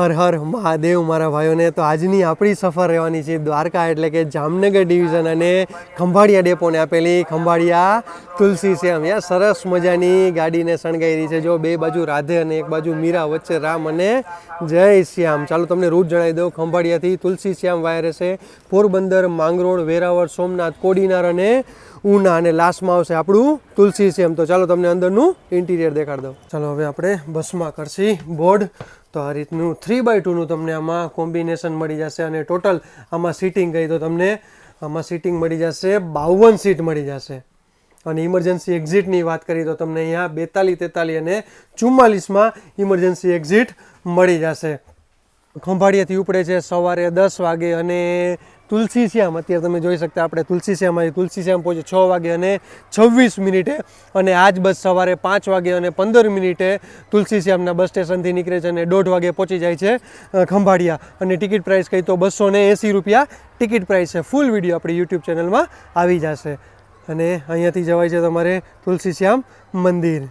હર હર મહાદેવ મારા ભાઈઓને. તો આજની આપણી સફર રહેવાની છે દ્વારકા એટલે કે જામનગર ડિવિઝન અને ખંભાળિયા ડેપોને આપેલી ખંભાળિયા તુલસી શ્યામ. યાર સરસ મજાની ગાડીને શણગારી છે. જો બે બાજુ રાધે અને એક બાજુ મીરા, વચ્ચે રામ અને જય શ્યામ. ચાલો તમને રૂટ જણાવી દઉં. ખંભાળિયાથી તુલસી શ્યામ વાય રહેશે, પોરબંદર, માંગરોળ, વેરાવળ, સોમનાથ, કોડીનાર અને ઉના, અને લાસ્ટમાં આવશે આપણું તુલસી શ્યામ. તો ચાલો તમને અંદરનું ઇન્ટિરિયર દેખાડી દઉં. ચાલો હવે આપણે બસમાં કરશી બોર્ડ. તો આ રીતનું 3x2નું તમને આમાં કોમ્બિનેશન મળી જશે અને ટોટલ આમાં સીટિંગ કહી તો તમને આમાં સીટિંગ મળી જશે 52 સીટ મળી જશે. અને ઇમરજન્સી એક્ઝિટની વાત કરીએ તો તમને અહીંયા 42, 43 અને 44માં ઇમરજન્સી એક્ઝિટ મળી જશે. ખંભાળિયાથી ઉપડે છે સવારે 10 વાગે અને તુલસી શ્યામ અત્યારે તમે જોઈ શકતા આપણે તુલસી શ્યામ પહોંચે 6 વાગે અને 26 મિનિટે. અને આજ બસ સવારે 5 વાગે અને 15 મિનિટે તુલસી શ્યામના બસ સ્ટેશનથી નીકળે છે અને 1:30 વાગે પહોંચી જાય છે ખંભાળિયા. અને ટિકિટ પ્રાઇસ કહી તો 280 રૂપિયા ટિકિટ પ્રાઇસ છે. ફૂલ વિડીયો આપણી યુટ્યુબ ચેનલમાં આવી જશે. અને અહીંયાથી જવાય છે તમારે તુલસી શ્યામ મંદિર.